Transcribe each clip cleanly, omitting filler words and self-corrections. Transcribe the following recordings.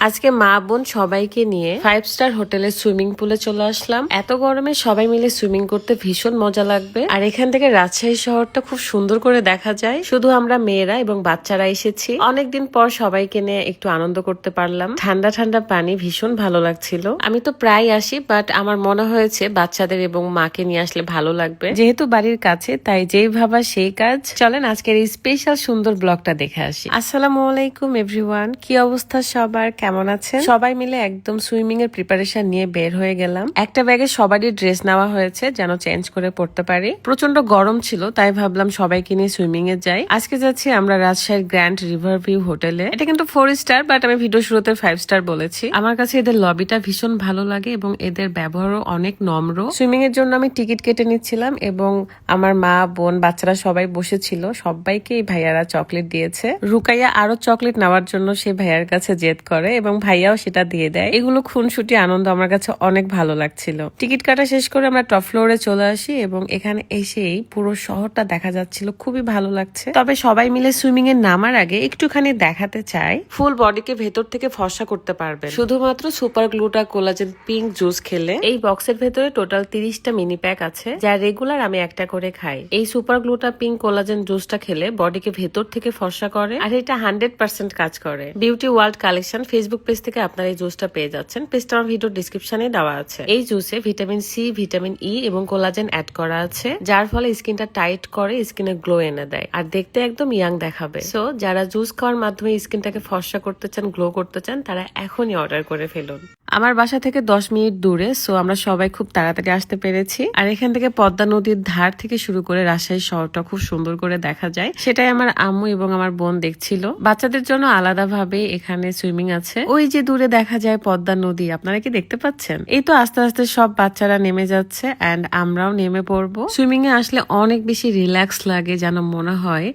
আজকে মা বোন সবাইকে নিয়ে 5 স্টার হোটেলের সুইমিং পুলে চলে আসলাম। এত গরমে সবাই মিলে সুইমিং করতে ভীষণ মজা লাগবে। আর এখান থেকে রাজশাহী শহরটা খুব সুন্দর করে দেখা যায়। শুধু আমরা মেয়েরা এবং বাচ্চারা এসেছি। অনেকদিন পর সবাইকে নিয়ে একটু আনন্দ করতে পারলাম। ঠান্ডা ঠান্ডা পানি ভীষণ ভালো লাগছিল। আমি তো প্রায় আসি, বাট আমার মনে হয়েছে বাচ্চাদের এবং মাকে নিয়ে আসলে ভালো লাগবে। যেহেতু বাড়ির কাছে, তাই যেই ভাবা সেই কাজ। চলেন আজকের এই স্পেশাল সুন্দর ব্লগটা দেখে আসি। আসসালামু আলাইকুম এভরিওয়ান, কি অবস্থা সবার, কেমন আছেন? সবাই মিলে একদম সুইমিং এর প্রিপারেশন নিয়ে বের হয়ে গেলাম। একটা ব্যাগে সবারই ড্রেস নেওয়া হয়েছে যেন চেঞ্জ করে পড়তে পারি। প্রচন্ড গরম ছিল, তাই ভাবলাম সবাইকে নিয়ে সুইমিং এ যাই। আজকে যাচ্ছি আমরা রাজশাহীর গ্র্যান্ড রিভার ভিউ হোটেলে। এটা কিন্তু 4 স্টার, বাট আমি ভিডিও শুরুতে 5 স্টার বলেছি। আমার কাছে এদের লবিটা ভীষণ ভালো লাগে এবং এদের ব্যবহারও অনেক নম্র। সুইমিং এর জন্য আমি টিকিট কেটে নিচ্ছিলাম এবং আমার মা বোন বাচ্চারা সবাই বসেছিল। সবাইকে এই ভাইয়ারা চকলেট দিয়েছে। রুকাইয়া আরো চকলেট নেওয়ার জন্য সে ভাইয়ার কাছে জেদ করে এবং ভাইয়াও সেটা দিয়ে দেয়। এগুলো খুনসুটি আনন্দ আমার কাছে অনেক ভালো লাগছিল। টিকিট কাটা শেষ করে আমরা টপ ফ্লোরে চলে আসি এবং এখানে এসেই পুরো শহরটা দেখা যাচ্ছিল, খুবই ভালো লাগছে। তবে সবাই মিলে সুইমিং এর নামার আগে একটুখানি দেখাতে চাই, ফুল বডিকে ভেতর থেকে ফর্সা করতে পারবে শুধুমাত্র সুপার গ্লুটা কোলাজেন পিঙ্ক জুস খেলে। এই বক্সের ভেতরে টোটাল 30টা মিনি প্যাক আছে, যা রেগুলার আমি একটা করে খাই। এই সুপার গ্লুটা পিঙ্ক কোলাজেন জুসটা খেলে বডিকে ভেতর থেকে ফর্সা করে, আর এটা 100% কাজ করে। Beauty world collection Facebook page থেকে আপনারা এই জুসটা পেয়ে যাচ্ছেন। পেজটা আমার ভিডিও ডিসক্রিপশনে দেওয়া আছে। এই জুসে ভিটামিন সি, ভিটামিন ই এবং কোলাজেন অ্যাড করা আছে, যার ফলে স্কিনটা টাইট করে, স্কিনে গ্লো এনে দেয় আর দেখতে একদম ইয়াং দেখাবে। সো যারা জুস খাওয়ার মাধ্যমে স্কিনটাকে ফর্সা করতে চান, গ্লো করতে চান, তারা এখনই অর্ডার করে ফেলুন। আমার বাসা থেকে 10 মিনিট দূরে, সো আমরা সবাই খুব তাড়াতাড়ি আসতে পেরেছি। আর এখান থেকে পদ্মা নদীর ধার থেকে শুরু করে রাজশাহী শহরটা খুব সুন্দর করে দেখা যায়। সেটাই আমার আম্মু এবং আমার বোন দেখছিল। বাচ্চাদের জন্য আলাদাভাবে এখানে সুইমিং আছে। ওই যে দূরে দেখা যায় পদ্মা নদী, আপনারা কি দেখতে পাচ্ছেন? এই তো আস্তে আস্তে সব বাচ্চারা নেমে যাচ্ছে এন্ড আমরাও নেমে পড়বো। সুইমিং এ আসলে অনেক বেশি রিল্যাক্স লাগে, যেন মনে হয়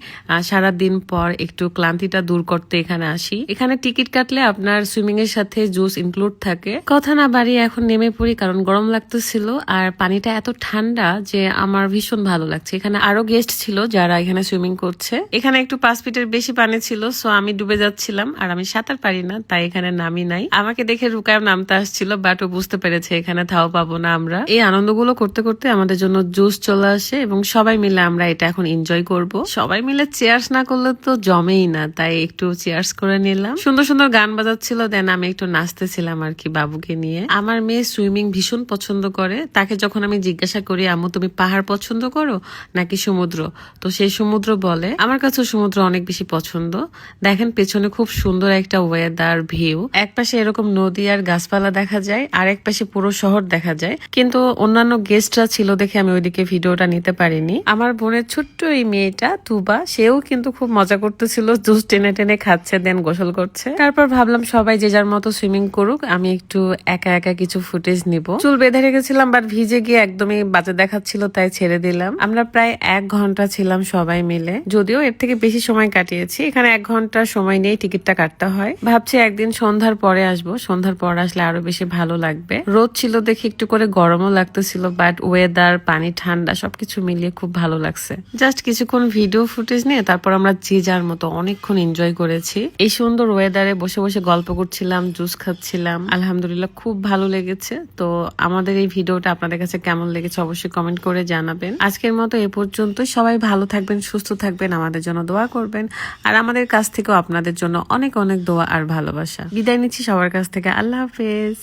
সারাদিন পর একটু ক্লান্তিটা দূর করতে এখানে আসি। এখানে টিকিট কাটলে আপনার সুইমিং এর সাথে জুস ইনক্লুড থাকে। কথা না বাড়িয়ে এখন নেমে পড়ি, কারণ গরম লাগতেছিল আর পানিটা এত ঠান্ডা যে আমার ভীষণ ভালো লাগছে। এখানে আরো গেস্ট ছিল যারা এখানে সুইমিং করছে। এখানে একটু 5 ফিটের বেশি পানি ছিল, সো আমি ডুবে যাচ্ছিলাম আর আমি সাঁতার পারি না, তাই এখানে নামি নাই। আমাকে দেখে রুকায় নামতে আসছিল, বাট ও বুঝতে পেরেছে এখানে ধাও পাবো না আমরা। এই আনন্দগুলো করতে করতে আমাদের জন্য জুস চলে আসে এবং সবাই মিলে আমরা এটা এখন এনজয় করব। সবাই মিলে চেয়ার্স না করলে তো জমেই না, তাই একটু চেয়ার্স করে নিলাম। সুন্দর সুন্দর গান বাজাচ্ছিল, দেন আমি একটু নাচতেছিলাম আর কি বাবুকে নিয়ে। আমার মেয়ে সুইমিং ভীষণ পছন্দ করে। তাকে যখন আমি জিজ্ঞাসা করি, আম্মু তুমি পাহাড় পছন্দ করো নাকি সমুদ্র, তো সেই সমুদ্র বলে। আমার কাছে সমুদ্র অনেক বেশি পছন্দ। দেখেন পেছনে খুব সুন্দর একটা ওয়েদার ভিউ। এক পাশে এরকম নদী আর গাছপালা দেখা যায়, আর এক পাশে পুরো শহর দেখা যায়। কিন্তু অন্যান্য গেস্টরা ছিল দেখে আমি ওইদিকে ভিডিওটা নিতে পারিনি। আমার বোনের ছোট্ট এই মেয়েটা তুবা, সেও কিন্তু খুব মজা করতেছিল, জুস টেনে টেনে খাচ্ছে, দেন গোসল করছে। তারপর ভাবলাম সবাই যে যার মতো সুইমিং করুক, আমি একটু একা একা কিছু ফুটেজ নিব। চুল বেঁধে রেখেছিলাম, বাট ভিজে গিয়ে একদমই বাজে দেখাচ্ছিল, তাই ছেড়ে দিলাম। আমরা প্রায় 1 ঘন্টা ছিলাম সবাই মিলে, যদিও এর থেকে বেশি সময় কাটিয়েছি। এখানে 1 ঘন্টা সময় নিয়ে টিকিটটা কাটতে হয়। ভাবছি একদিন সন্ধ্যার পরে আসবো, সন্ধ্যার পর আসলে আরো বেশি ভালো লাগবে। রোদ ছিল দেখে একটু করে গরমও লাগতেছিল, বাট ওয়েদার, পানি ঠান্ডা, সবকিছু মিলিয়ে খুব ভালো লাগছে। জাস্ট কিছুক্ষণ ভিডিও ফুটেজ নিয়ে তারপর আমরা যে যার মতো অনেকক্ষণ এনজয় করেছি। এই সুন্দর ওয়েদারে বসে বসে গল্প করছিলাম, জুস খাচ্ছিলাম। আলহামদুলিল্লাহ খুব ভালো লেগেছে। তো আমাদের এই ভিডিওটা আপনাদের কাছে কেমন লেগেছে অবশ্যই কমেন্ট করে জানাবেন। আজকের মতো এ পর্যন্ত। সবাই ভালো থাকবেন, সুস্থ থাকবেন, আমাদের জন্য দোয়া করবেন, আর আমাদের কাছ থেকেও আপনাদের জন্য অনেক অনেক দোয়া আর ভালোবাসা। বিদায় নিচ্ছি সবার কাছ থেকে। আল্লাহ হাফেজ।